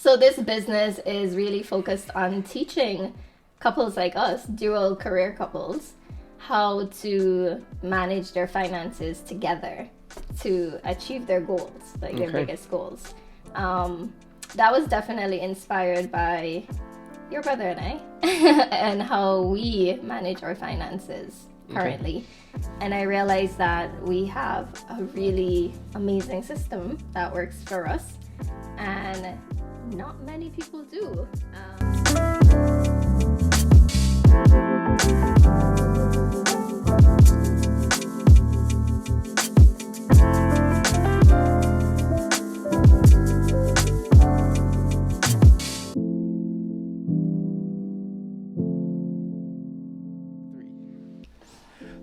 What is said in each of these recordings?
So this business is really focused on teaching couples like us, dual career couples, how to manage their finances together to achieve their goals, like their biggest goals. That was definitely inspired by your brother and I and how we manage our finances currently. And I realized that we have a really amazing system that works for us, and not many people do.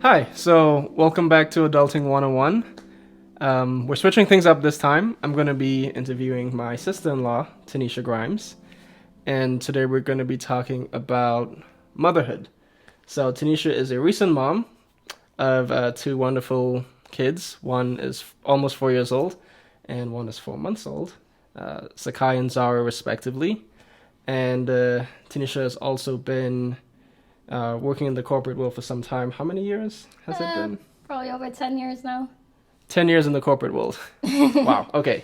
Hi, so welcome back to Adulting 101. We're switching things up this time. I'm going to be interviewing my sister-in-law, Teneisha Grimes, and today we're going to be talking about motherhood. So Teneisha is a recent mom of two wonderful kids. One is almost 4 years old, and one is 4 months old, Sakai and Zara respectively. And Teneisha has also been working in the corporate world for some time. How many years has it been? Probably over 10 years now. 10 years in the corporate world. Wow, okay.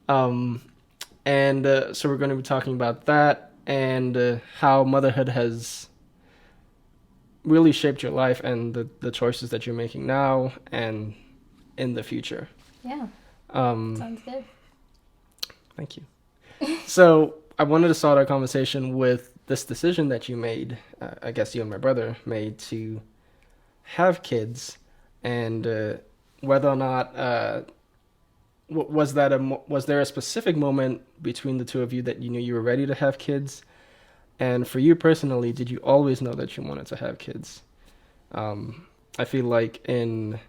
So we're going to be talking about that and how motherhood has really shaped your life and the choices that you're making now and in the future. Yeah, sounds good. Thank you. So I wanted to start our conversation with this decision that you made, I guess you and my brother made, to have kids, and whether or not was there a specific moment between the two of you that you knew you were ready to have kids, and for you personally, did you always know that you wanted to have kids? I feel like in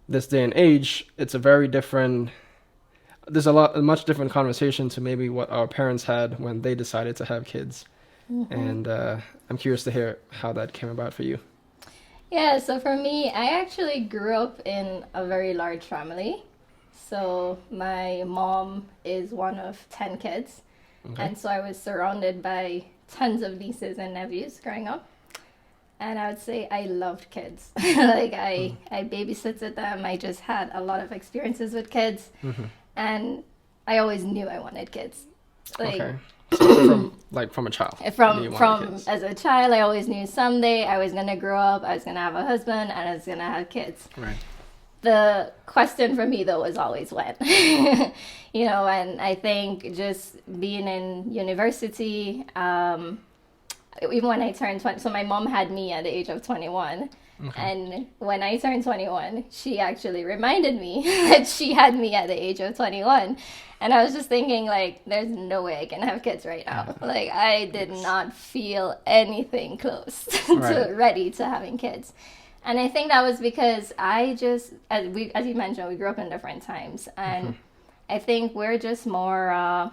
this day and age, it's a very different. There's a much different conversation to maybe what our parents had when they decided to have kids. Mm-hmm. And I'm curious to hear how that came about for you. Yeah, so for me, I actually grew up in a very large family. So my mom is one of 10 kids. Okay. And so I was surrounded by tons of nieces and nephews growing up. And I would say I loved kids. Like I babysitted them. I just had a lot of experiences with kids. Mm-hmm. And I always knew I wanted kids. Okay. So from a child. From as a child, I always knew someday I was gonna grow up, I was gonna have a husband, and I was gonna have kids. Right. The question for me though was always when. And I think just being in university, even when I turned 20, so my mom had me at the age of 21. Okay. And when I turned 21, she actually reminded me that she had me at the age of 21. And I was just thinking, like, there's no way I can have kids right now. Like, I did not feel anything close to ready to having kids. And I think that was because I just, as you mentioned, we grew up in different times. And I think we're just more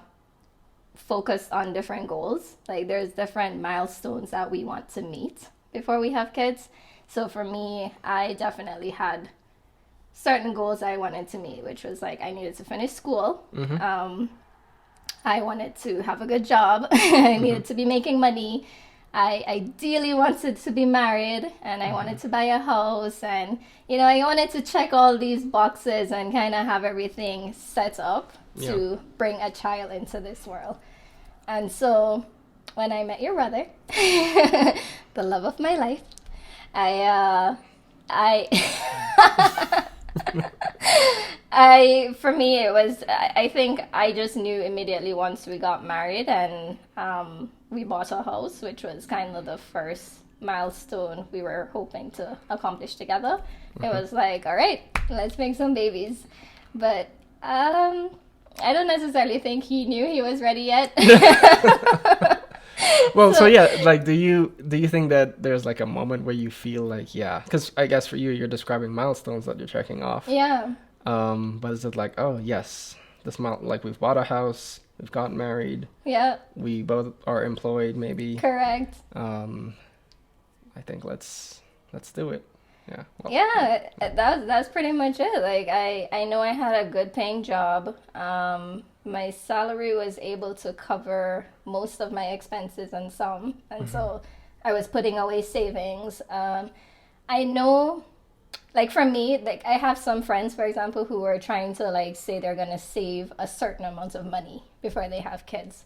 focused on different goals. Like, there's different milestones that we want to meet before we have kids. So for me, I definitely had certain goals I wanted to meet, which was like I needed to finish school. Mm-hmm. I wanted to have a good job. I needed to be making money. I ideally wanted to be married, and I wanted to buy a house. And, I wanted to check all these boxes and kind of have everything set up to bring a child into this world. And so when I met your brother, the love of my life, for me, it was, I think I just knew immediately once we got married and we bought a house, which was kind of the first milestone we were hoping to accomplish together. Mm-hmm. It was like, all right, let's make some babies. But I don't necessarily think he knew he was ready yet. Well, so yeah, like, do you think that there's like a moment where you feel like, because I guess for you, you're describing milestones that you're checking off. Yeah. But is it like, oh yes, like we've bought a house, we've gotten married. Yeah. We both are employed, maybe. Correct. I think let's do it. Yeah. Well, yeah, that's pretty much it. Like I know I had a good paying job. my salary was able to cover most of my expenses and some. And so I was putting away savings. I know, like for me, like I have some friends, for example, who are trying to like say they're going to save a certain amount of money before they have kids.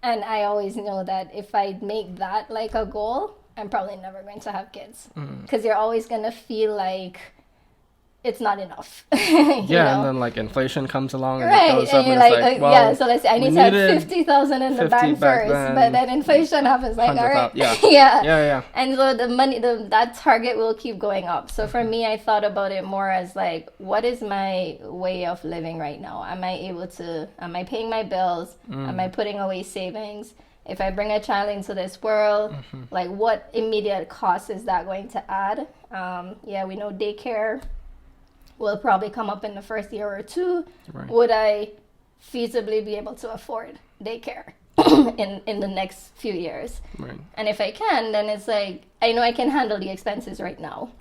And I always know that if I make that like a goal, I'm probably never going to have kids. Because you're always going to feel like it's not enough. And then like inflation comes along and right, it goes and up you're and it's like, well, so let's say I need to have 50,000 in the bank first, but then inflation happens, like, all right, yeah. And so the money, that target will keep going up. So for me, I thought about it more as like, what is my way of living right now? Am I paying my bills? Am I putting away savings? If I bring a child into this world, like what immediate cost is that going to add? We know daycare will probably come up in the first year or two. Right. Would I feasibly be able to afford daycare in the next few years? Right. And if I can, then it's like, I know I can handle the expenses right now.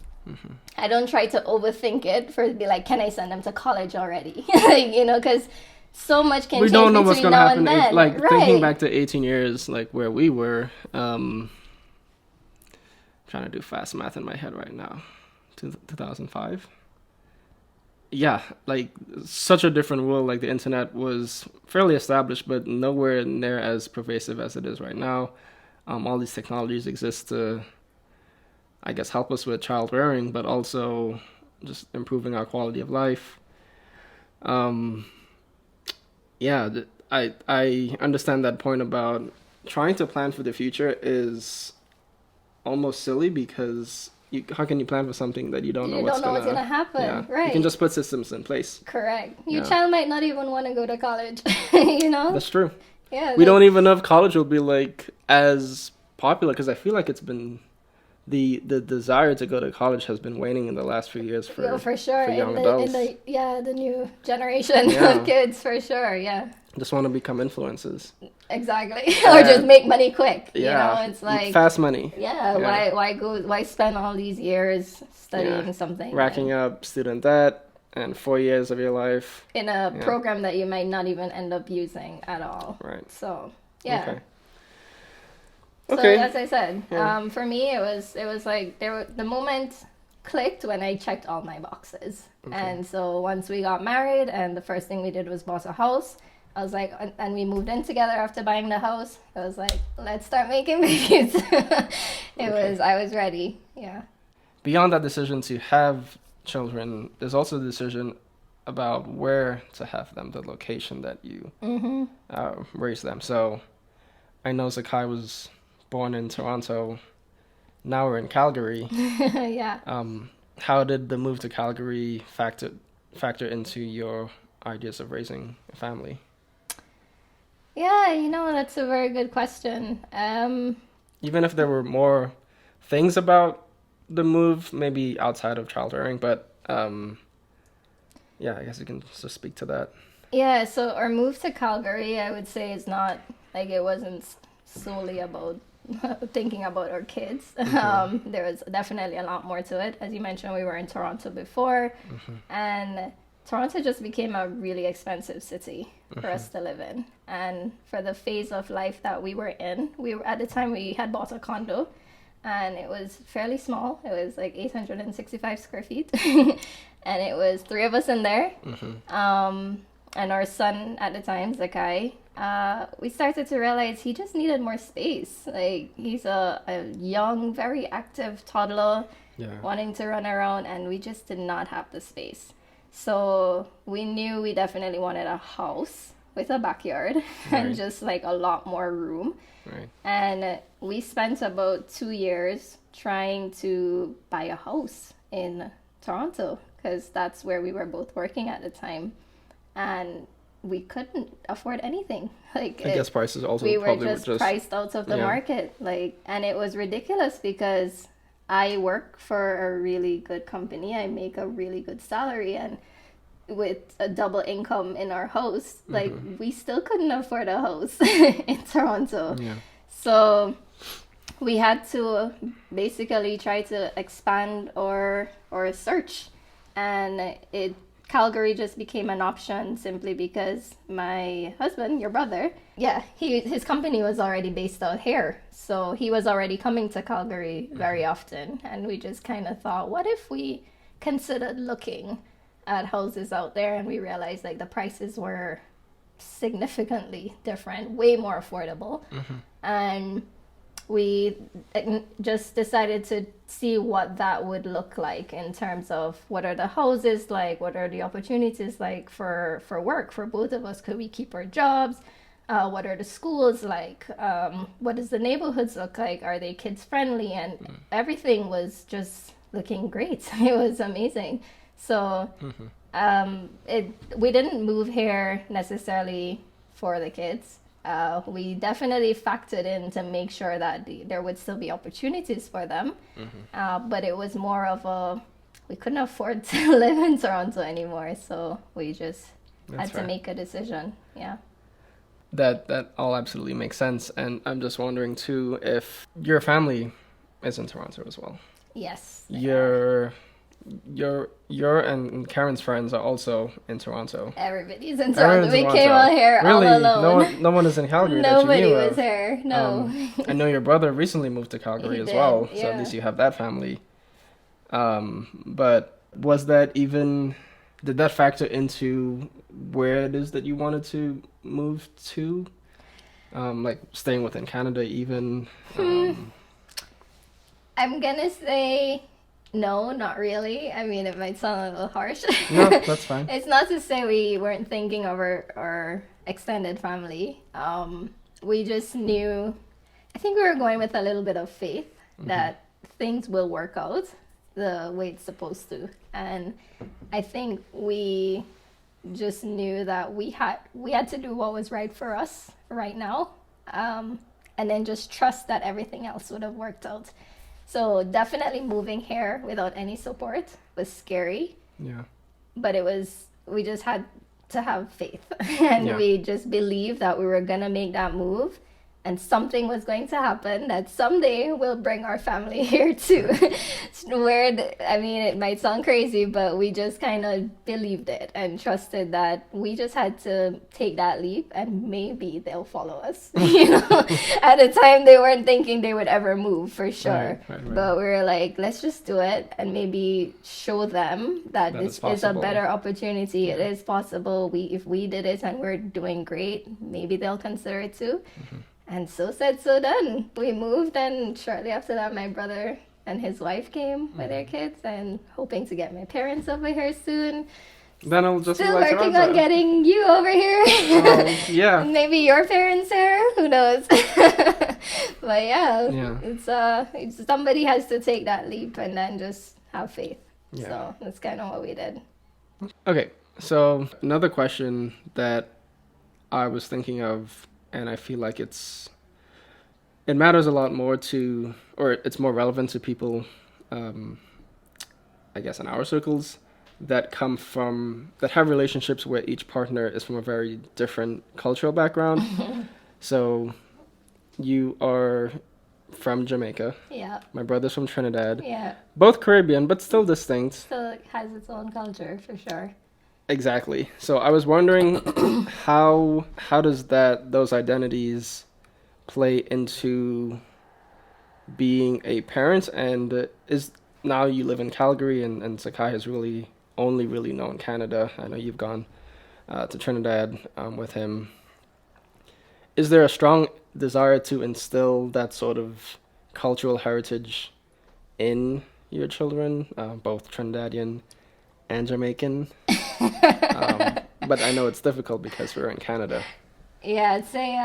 I don't try to overthink it for be like, can I send them to college already? Because so much can change don't know what's between gonna now happen. and then. Like thinking back to 18 years, like where we were, trying to do fast math in my head right now, 2005. Yeah, like such a different world. Like the internet was fairly established, but nowhere near as pervasive as it is right now. All these technologies exist to, I guess, help us with child rearing, but also just improving our quality of life. I understand that point about trying to plan for the future is almost silly because how can you plan for something that you don't know what's going to happen? Yeah. Right. You can just put systems in place. Correct. Your child might not even want to go to college, That's true. Yeah. We don't even know if college will be like as popular because I feel like it's been the desire to go to college has been waning in the last few years for sure. For young adults. The new generation of kids, for sure, just want to become influencers. Exactly. Or just make money quick. It's like fast money. Why spend all these years studying something, racking up student debt and 4 years of your life in a program that you might not even end up using at all. Right. So So as I said, for me it was like the moment clicked when I checked all my boxes. And so once we got married and the first thing we did was bought a house, I was like, and we moved in together after buying the house. I was like, let's start making babies. I was ready. Yeah. Beyond that decision to have children, there's also the decision about where to have them, the location that you raise them. So I know Zakai was born in Toronto. Now we're in Calgary. How did the move to Calgary factor into your ideas of raising a family? Yeah, that's a very good question. Even if there were more things about the move, maybe outside of child rearing, but I guess you can just speak to that. Yeah, so our move to Calgary, I would say, is not like it wasn't solely about thinking about our kids. There was definitely a lot more to it. As you mentioned, we were in Toronto before, and Toronto just became a really expensive city for us to live in. And for the phase of life that we were in, at the time we had bought a condo, and it was fairly small. It was like 865 square feet, and it was 3 of us in there. And our son at the time, Zakai, we started to realize he just needed more space. Like, he's a young, very active toddler, wanting to run around, and we just did not have the space. So we knew we definitely wanted a house with a backyard and just like a lot more room. Right. And we spent about 2 years trying to buy a house in Toronto because that's where we were both working at the time. And we couldn't afford anything. Like, I guess prices also we were just priced out of the market. And it was ridiculous because I work for a really good company. I make a really good salary, and with a double income in our house, like we still couldn't afford a house in Toronto. So we had to basically try to expand our search, and it Calgary just became an option simply because my husband, your brother, his company was already based out here. So he was already coming to Calgary very often. And we just kind of thought, what if we considered looking at houses out there, and we realized like the prices were significantly different, way more affordable. And we just decided to see what that would look like in terms of what are the houses like, what are the opportunities like for work for both of us. Could we keep our jobs? What are the schools like? What does the neighborhoods look like? Are they kids friendly? And everything was just looking great. It was amazing. So we didn't move here necessarily for the kids. We definitely factored in to make sure that there would still be opportunities for them. But it was more of we couldn't afford to live in Toronto anymore. So we just had to make a decision. Yeah. That all absolutely makes sense. And I'm just wondering too, if your family is in Toronto as well. Yes. Your and Karen's friends are also in Toronto. Everybody's in Toronto. We came out here all alone. No one is in Calgary. Nobody that you knew was of. here. No. I know your brother recently moved to Calgary He as did, well, yeah. so at least you have that family. But was that even? Did that factor into where it is that you wanted to move to? Like staying within Canada, even. I'm gonna say no, not really. I mean, it might sound a little harsh. No, that's fine. It's not to say we weren't thinking of our extended family. We just knew, I think we were going with a little bit of faith that things will work out the way it's supposed to. And I think we just knew that we had to do what was right for us right now. And then just trust that everything else would have worked out. So definitely moving here without any support was scary. Yeah. But we just had to have faith. And we just believed that we were going to make that move. And something was going to happen that someday will bring our family here too. It might sound crazy, but we just kind of believed it and trusted that we just had to take that leap and maybe they'll follow us. At the time they weren't thinking they would ever move for sure. Right. But we were like, let's just do it and maybe show them that this is a better opportunity. Yeah. It is possible. If we did it and we're doing great, maybe they'll consider it too. And so said, so done. We moved, and shortly after that, my brother and his wife came with their kids, and hoping to get my parents over here soon. Then I'll just still working on getting you over here. Yeah. Maybe your parents here. Who knows? But it's somebody has to take that leap and then just have faith. Yeah. So that's kind of what we did. Okay, so another question that I was thinking of. And I feel like it matters a lot more or it's more relevant to people, I guess in our circles, that have relationships where each partner is from a very different cultural background. So you are from Jamaica. Yeah. My brother's from Trinidad. Yeah. Both Caribbean, but still distinct. Still has its own culture, for sure. Exactly. So I was wondering how does those identities play into being a parent, and is now you live in Calgary and Sakai has really only really known Canada. I know you've gone to Trinidad with him. Is there a strong desire to instill that sort of cultural heritage in your children, both Trinidadian and Jamaican? But I know it's difficult because we're in Canada. Yeah, I'd say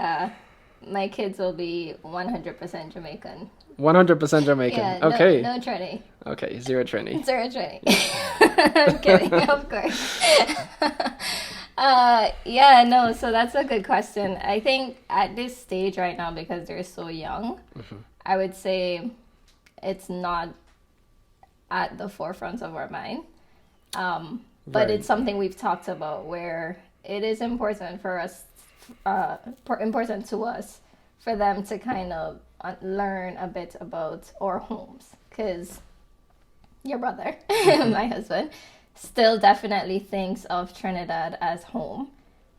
my kids will be 100% Jamaican. 100% Jamaican. Yeah, okay. No Trini. Okay, zero Trini. Zero Trini. I'm kidding, of course. So that's a good question. I think at this stage right now, because they're so young, I would say it's not at the forefront of our mind. But it's something we've talked about where it is important for us, important to us for them to kind of learn a bit about our homes. Because your brother, my husband, still definitely thinks of Trinidad as home.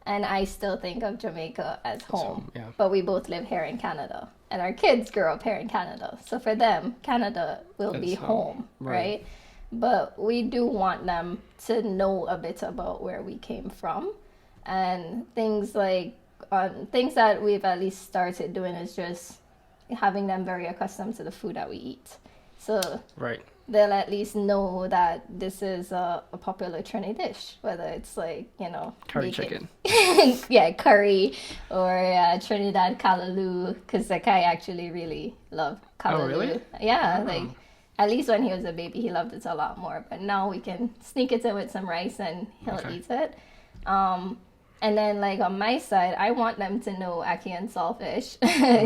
And I still think of Jamaica as home. So, yeah. But we both live here in Canada. And our kids grew up here in Canada. So for them, Canada will be home, right? But we do want them to know a bit about where we came from. And things that we've at least started doing is just having them very accustomed to the food that we eat. So they'll at least know that this is a popular Trini dish, whether it's like, curry chicken. Yeah, curry or Trinidad callaloo, because Zakai actually really loved callaloo. Oh, really? Yeah, like at least when he was a baby, he loved it a lot more. But now we can sneak it in with some rice and he'll eat it. And then, like, on my side, I want them to know Aki and Saltfish.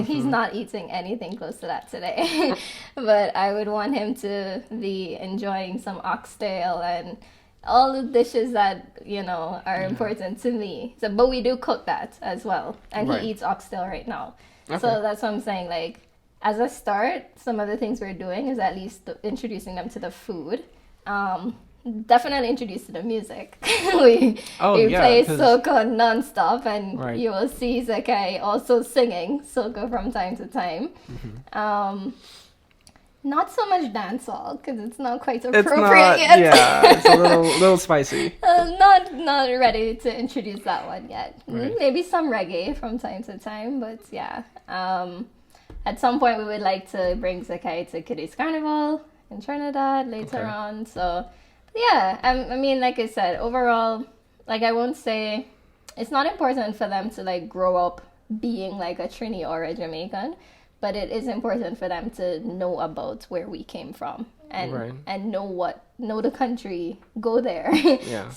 He's not eating anything close to that today. But I would want him to be enjoying some oxtail and all the dishes that, are important to me. So, but we do cook that as well. And he eats oxtail right now. Okay. So that's what I'm saying. Like, as a start, some of the things we're doing is at least introducing them to the food. Definitely introduced to the music. we play soca nonstop, and you will see Zakai also singing soca from time to time. Not so much dancehall because it's not quite appropriate yet. Yeah, it's a little spicy. Not ready to introduce that one yet. Maybe some reggae from time to time, but yeah. At some point, we would like to bring Zakai to Kiddies Carnival in Trinidad later on. So. Yeah, I mean, like I said, overall, like, I won't say it's not important for them to, like, grow up being, like, a Trini or a Jamaican, but it is important for them to know about where we came from and know the country, go there,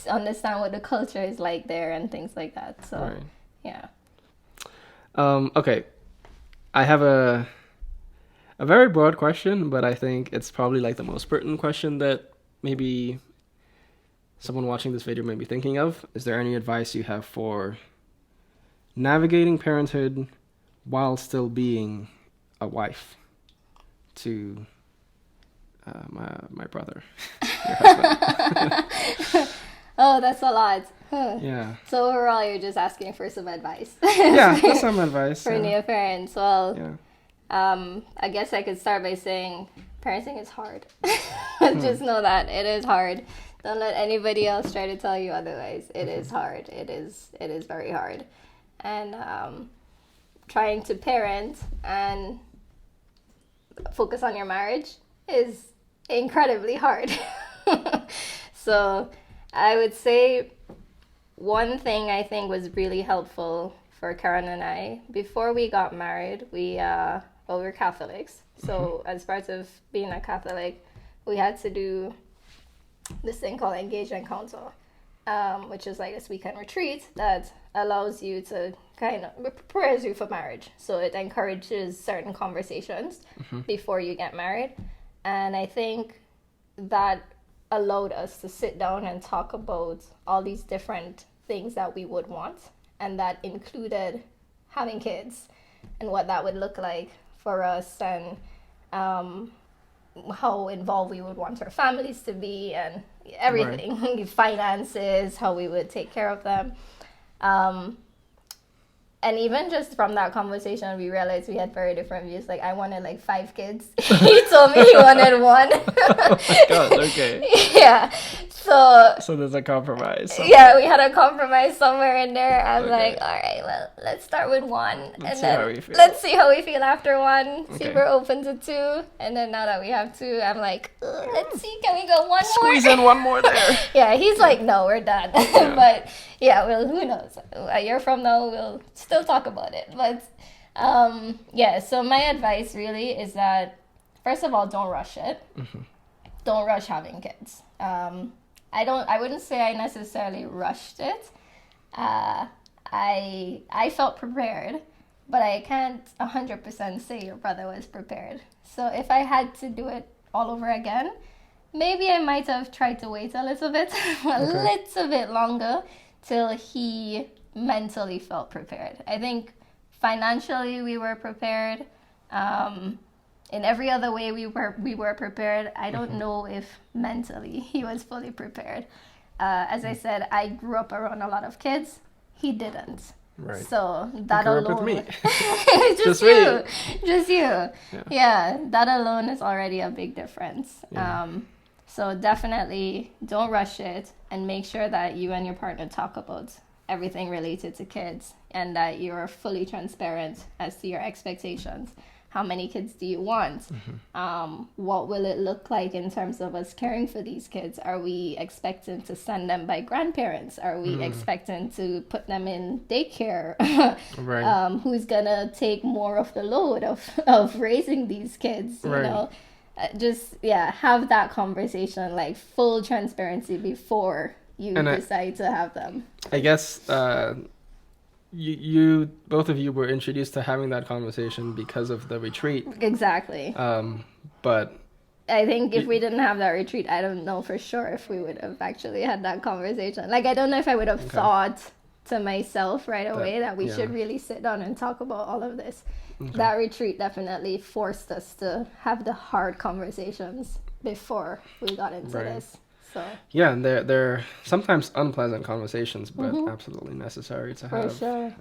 understand what the culture is like there and things like that. So, yeah. Okay, I have a very broad question, but I think it's probably, like, the most pertinent question that maybe someone watching this video may be thinking of. Is there any advice you have for navigating parenthood while still being a wife to my brother, your husband? Oh, that's a lot. Yeah. So overall, you're just asking for some advice. Yeah, just some advice. For new parents. Well, I guess I could start by saying parenting is hard. Just know that it is hard. Don't let anybody else try to tell you otherwise. It is hard. It is very hard. And trying to parent and focus on your marriage is incredibly hard. So I would say one thing I think was really helpful for Karen and I, before we got married, we're Catholics. So as part of being a Catholic, we had to do this thing called engagement council, which is like this weekend retreat that allows you to kind of prepares you for marriage. So it encourages certain conversations before you get married. And I think that allowed us to sit down and talk about all these different things that we would want. And that included having kids and what that would look like for us, and how involved we would want our families to be, and everything, finances, how we would take care of them. And even just from that conversation, we realized we had very different views. Like, I wanted like 5 kids. He told me he wanted 1. Oh my God, okay. Yeah. So there's a compromise. Somewhere. Yeah, we had a compromise somewhere in there. I'm like, all right, well, let's start with 1. Let's see how we feel after 1. Okay. See if we're open to 2. And then now that we have 2, I'm like, let's see, can we go 1 more? Squeeze in 1 more there. Yeah, he's like, no, we're done. Yeah. But yeah, well, who knows? A year from now, we'll still talk about it. But yeah, so my advice really is that, first of all, don't rush it. Don't rush having kids. I wouldn't say I necessarily rushed it. I felt prepared, but I can't 100% say your brother was prepared. So if I had to do it all over again, maybe I might have tried to wait a little bit, little bit longer till he mentally felt prepared. I think financially we were prepared. in every other way we were prepared. I don't know if mentally he was fully prepared. As I said, I grew up around a lot of kids. He didn't. Right. So that alone, up with me. just you, just you. Yeah, that alone is already a big difference. Yeah. So definitely don't rush it, and make sure that you and your partner talk about everything related to kids, and that you're fully transparent as to your expectations. How many kids do you want? What will it look like in terms of us caring for these kids? Are we expecting to send them by grandparents? Are we expecting to put them in daycare? Right. Who's gonna take more of the load of raising these kids? You know, just have that conversation, like full transparency before you decide to have them. I guess you both of you were introduced to having that conversation because of the retreat. Exactly. But I think if we didn't have that retreat, I don't know for sure if we would have actually had that conversation. Like, I don't know if I would have thought to myself right away that we should really sit down and talk about all of this. That retreat definitely forced us to have the hard conversations before we got into this. So. Yeah, and they're sometimes unpleasant conversations, but absolutely necessary to have. For sure.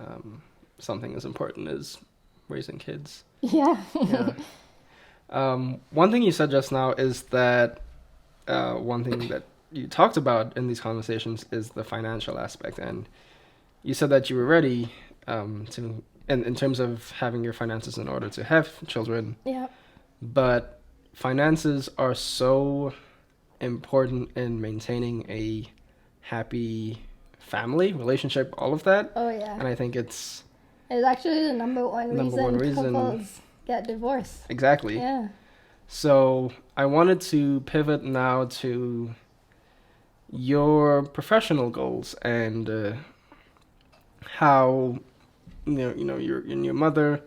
Something as important as raising kids. Yeah. One thing you said just now is that one thing that you talked about in these conversations is the financial aspect, and you said that you were ready to, in terms of having your finances in order to have children. Yeah. But finances are so important in maintaining a happy family, relationship, all of that. Oh, yeah. And I think it's actually the number one reason couples get divorced. Exactly. Yeah. So I wanted to pivot now to your professional goals and how your mother,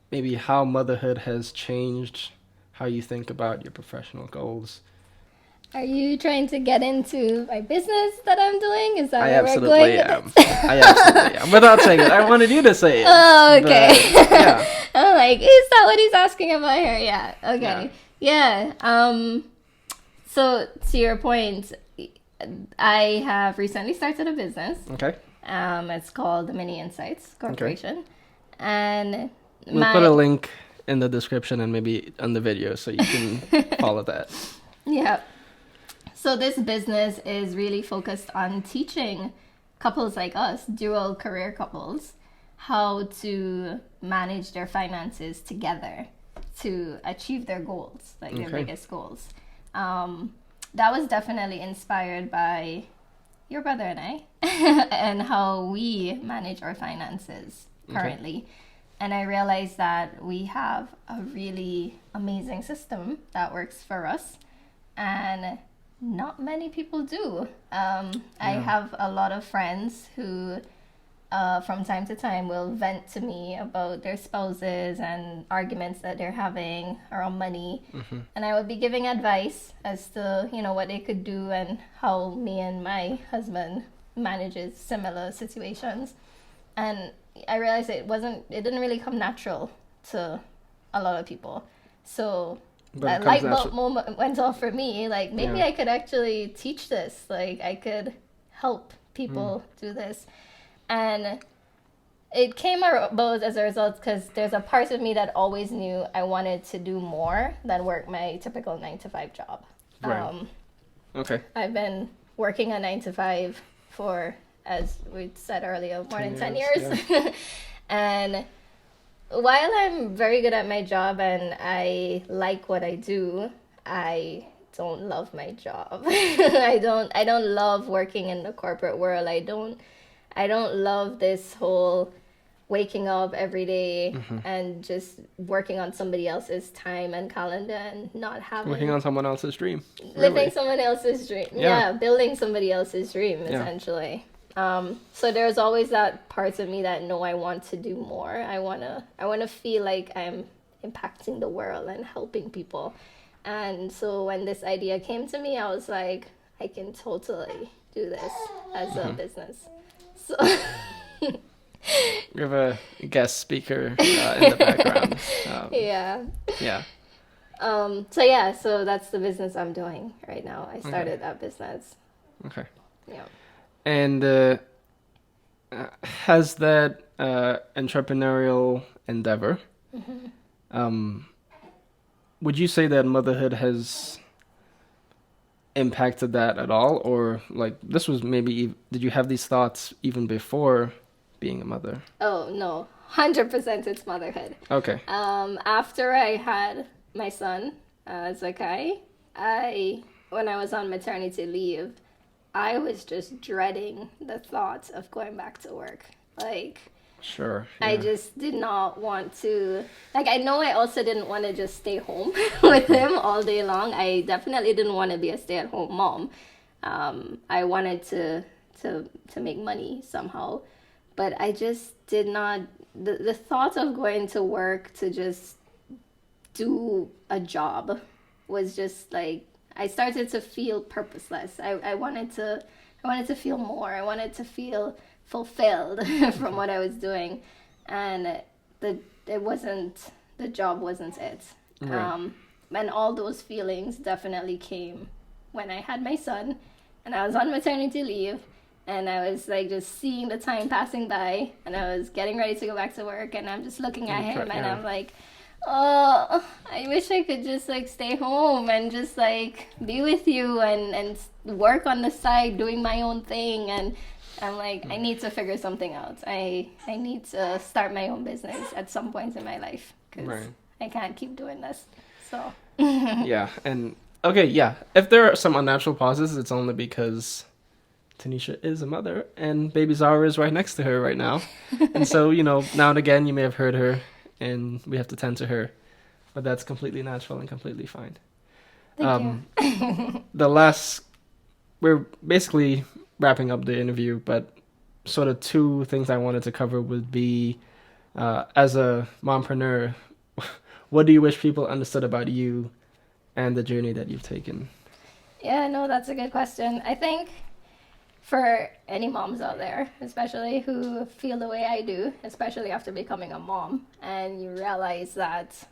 maybe how motherhood has changed how you think about your professional goals. Are you trying to get into my business that I'm doing? Is that where we're I going? absolutely am. Without saying it, I wanted you to say it. Oh, okay. But, yeah. I'm like, is that what he's asking about here? Yeah. Okay. Yeah. So to your point, I have recently started a business. Okay. It's called Mini Insights Corporation, and we'll put a link in the description and maybe on the video so you can follow that. Yeah. So this business is really focused on teaching couples like us, dual career couples, how to manage their finances together to achieve their goals, like their biggest goals. That was definitely inspired by your brother and I and how we manage our finances currently. And I realized that we have a really amazing system that works for us, and not many people do. I have a lot of friends who from time to time will vent to me about their spouses and arguments that they're having around money. And I would be giving advice as to, what they could do and how me and my husband manages similar situations. And I realized it didn't really come natural to a lot of people. So that light bulb moment went off for me. Like, maybe I could actually teach this. Like, I could help people do this. And it came about as a result because there's a part of me that always knew I wanted to do more than work my typical 9-to-5 job. Right. I've been working a 9-to-5 for, as we said earlier, more than 10 years. Yeah. And while I'm very good at my job and I like what I do, I don't love my job. I don't love working in the corporate world. I don't love this whole waking up every day and just working on somebody else's time and calendar and not having... Working on someone else's dream. Living someone else's dream. Yeah, building somebody else's dream, essentially. So there's always that part of me that, no, I want to do more. I wanna feel like I'm impacting the world and helping people. And so when this idea came to me, I was like, I can totally do this as a business. So We have a guest speaker in the background. Yeah. Yeah. So that's the business I'm doing right now. I started that business. Okay. Yeah. And has that entrepreneurial endeavor, would you say that motherhood has impacted that at all? Or like this was maybe, did you have these thoughts even before being a mother? Oh, no. 100% it's motherhood. Okay. After I had my son, Zakai, when I was on maternity leave, I was just dreading the thought of going back to work. Like, Sure. Yeah. I just did not want to. Like, I know I also didn't want to just stay home with him all day long. I definitely didn't want to be a stay-at-home mom. I wanted to make money somehow, but I just did not. The thought of going to work to just do a job was just like, I started to feel purposeless. I wanted to feel more. I wanted to feel fulfilled from what I was doing, and the job wasn't it. Right. And all those feelings definitely came when I had my son, and I was on maternity leave, and I was like just seeing the time passing by, and I was getting ready to go back to work, and I'm just looking at him, and I'm like, oh, I wish I could just like stay home and just like be with you and work on the side doing my own thing. And I'm like, I need to figure something out. I need to start my own business at some point in my life, because I can't keep doing this. So Yeah. And okay, yeah, if there are some unnatural pauses, it's only because Teneisha is a mother and baby Zara is right next to her right now. And so, now and again you may have heard her and we have to tend to her, but that's completely natural and completely fine. Thank you. We're basically wrapping up the interview, but sort of two things I wanted to cover would be, as a mompreneur, what do you wish people understood about you and the journey that you've taken? Yeah, no, that's a good question. I think for any moms out there, especially who feel the way I do, especially after becoming a mom, and you realize that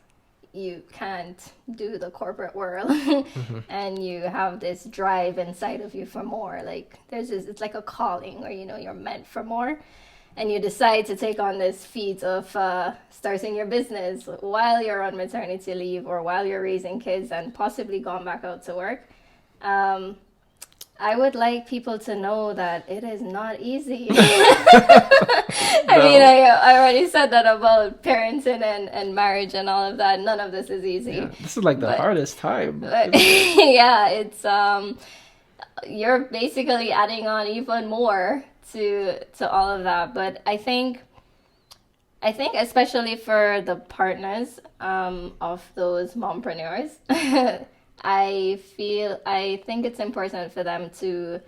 you can't do the corporate world and you have this drive inside of you for more. Like it's like a calling where you're meant for more, and you decide to take on this feat of starting your business while you're on maternity leave or while you're raising kids and possibly gone back out to work. I would like people to know that it is not easy. I mean, I already said that about parenting and marriage and all of that. None of this is easy. Yeah, this is like the hardest time. But yeah, it's you're basically adding on even more to all of that. But I think especially for the partners of those mompreneurs, I think it's important for them to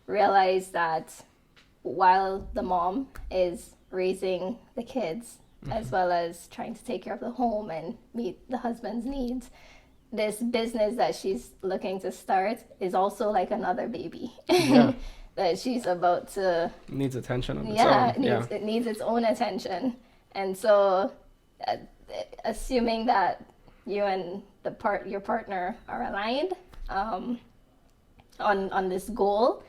realize that while the mom is raising the kids, as well as trying to take care of the home and meet the husband's needs, this business that she's looking to start is also like another baby. Yeah. That she's about to... Needs attention on its own. It needs its own attention. And so assuming that you and your partner are aligned on this goal,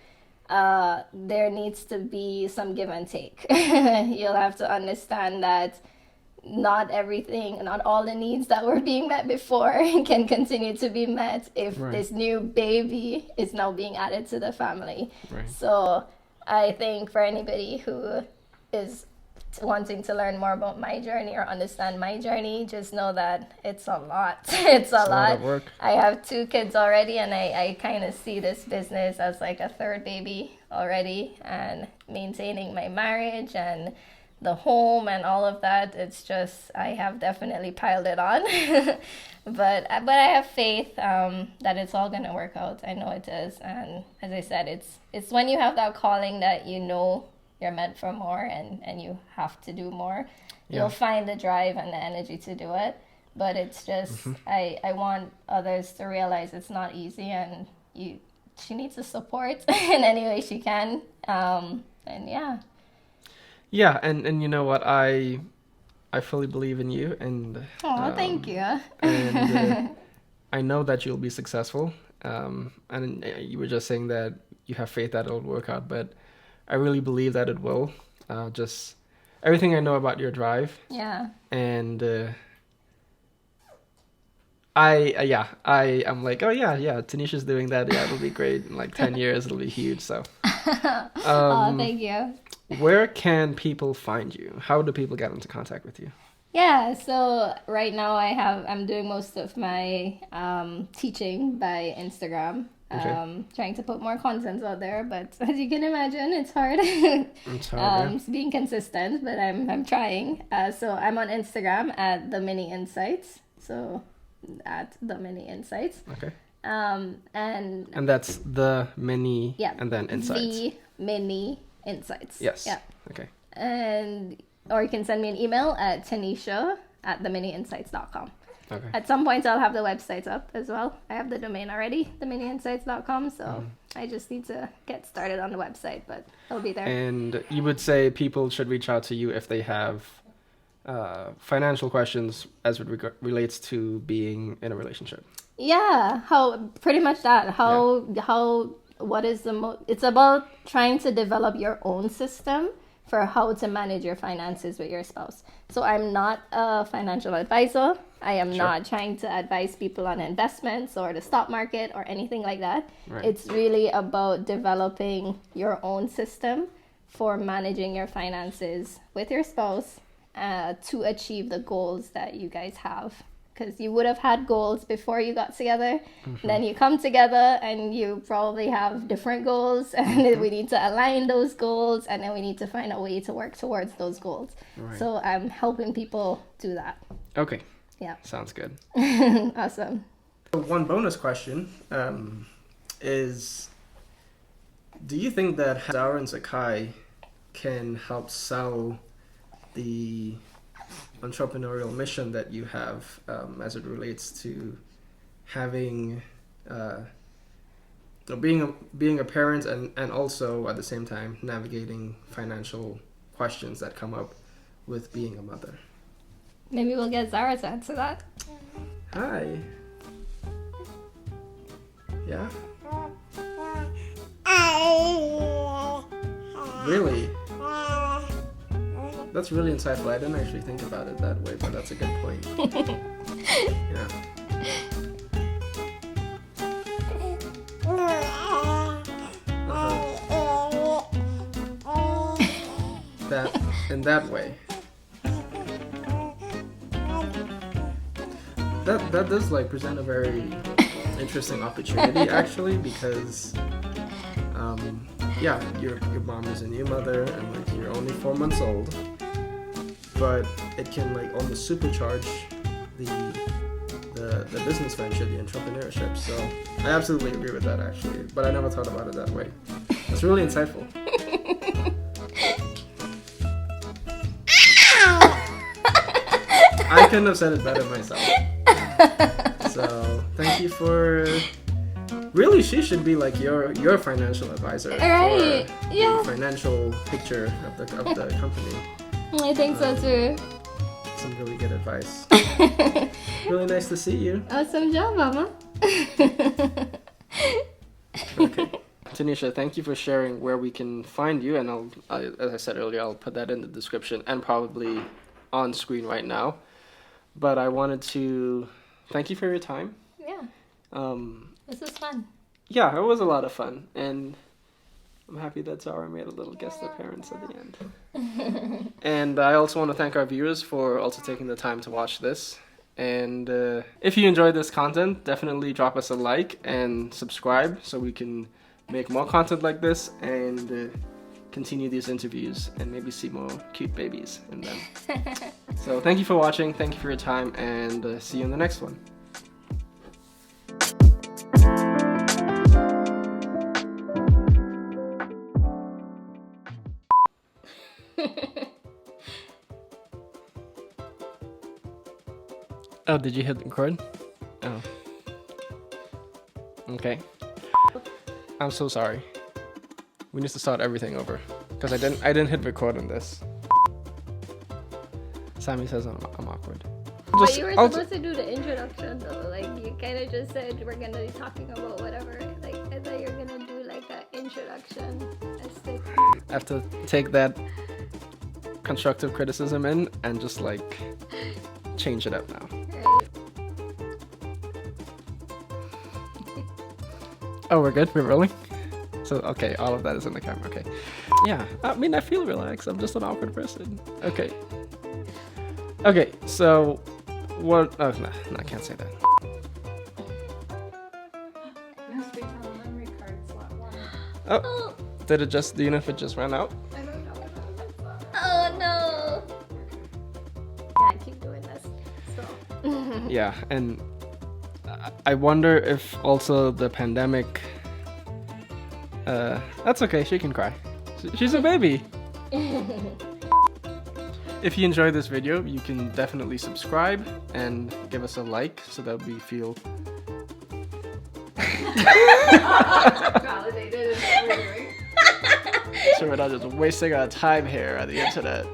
there needs to be some give and take. You'll have to understand that not all the needs that were being met before can continue to be met if this new baby is now being added to the family. Right. So I think for anybody who is wanting to learn more about my journey or understand my journey, just know that it's a lot. It's a lot of work. I have 2 kids already, and I kind of see this business as like a third baby already, and maintaining my marriage and the home and all of that, it's just, I have definitely piled it on. but I have faith that it's all going to work out. I know it is. And as I said, it's when you have that calling that you're meant for more and you have to do more. Yeah. You'll find the drive and the energy to do it. But it's just, I want others to realize it's not easy, and she needs the support in any way she can. And yeah. Yeah, and you know what, I fully believe in you, and Thank you. and I know that you'll be successful. And you were just saying that you have faith that it'll work out, but I really believe that it will. Just everything I know about your drive. Yeah. And I'm like, oh yeah, Tanisha's doing that. Yeah, it'll be great. In like 10 years, it'll be huge. So, Thank you. where can people find you? How do people get into contact with you? Yeah, so right now I'm doing most of my teaching by Instagram. Okay. Trying to put more content out there, but as you can imagine, it's hard. It's hard, yeah. It's being consistent, but I'm trying. So I'm on Instagram at the Mini Insights. So at the Mini Insights. Okay. And that's the Mini, yeah, and then Insights. The Mini Insights. Yes. Yeah. Okay. Or you can send me an email at Teneisha at theminiinsights.com. Okay. At some point, I'll have the website up as well. I have the domain already, theminiinsights.com. So I just need to get started on the website, but it'll be there. And you would say people should reach out to you if they have financial questions as it relates to being in a relationship. Yeah, pretty much that. What is it's about trying to develop your own system for how to manage your finances with your spouse. So I'm not a financial advisor. I am not trying to advise people on investments or the stock market or anything like that. Right. It's really about developing your own system for managing your finances with your spouse to achieve the goals that you guys have. Because you would have had goals before you got together. Mm-hmm. Then you come together and you probably have different goals, and we need to align those goals, and then we need to find a way to work towards those goals. Right. So I'm helping people do that. Okay. Yeah. Sounds good. Awesome. One bonus question is, do you think that Zara and Zakai can help sell the entrepreneurial mission that you have as it relates to having being a parent and also at the same time navigating financial questions that come up with being a mother? Maybe we'll get Zara to answer that. Hi. Yeah? Really? That's really insightful. I didn't actually think about it that way, but that's a good point. Yeah. That in that way. That does like present a very interesting opportunity actually, because your mom is a new mother and like you're only 4 months old. But it can like almost supercharge the business venture, the entrepreneurship. So I absolutely agree with that actually, but I never thought about it that way. It's really insightful. I couldn't have said it better myself. So thank you for. Really, she should be like your financial advisor for the financial picture of the company. I think so too. Some really good advice. Really nice to see you. Awesome job, Mama. Okay. Teneisha, thank you for sharing where we can find you, and as I said earlier, I'll put that in the description and probably on screen right now. But I wanted to thank you for your time. Yeah. This was fun. Yeah, it was a lot of fun, and I'm happy that Zara made a little guest appearance at the end. And I also want to thank our viewers for also taking the time to watch this. And if you enjoyed this content, definitely drop us a like and subscribe so we can make more content like this and continue these interviews and maybe see more cute babies in them. So thank you for watching, thank you for your time, and see you in the next one. Oh, did you hit record? Oh. Okay. I'm so sorry. We need to start everything over because I didn't hit record on this. Sammy says I'm awkward. But you were supposed to do the introduction though. Like you kind of just said we're gonna be talking about whatever. Like I thought you were gonna do like an introduction. I have to take that constructive criticism in and just like change it up now. Right. Oh, we're good? We're rolling? So, okay, all of that is in the camera, okay. Yeah, I mean, I feel relaxed. I'm just an awkward person. Okay. Okay, so, what, oh, no, I can't say that. Oh, did it just, do you know if it just ran out? I don't know. Oh no! Yeah, I keep doing this. So. Yeah, and I wonder if also the pandemic. That's okay. She can cry. She's a baby. If you enjoyed this video, you can definitely subscribe and give us a like so that we feel Validated in what we're doing. so we're not just wasting our time here on the internet.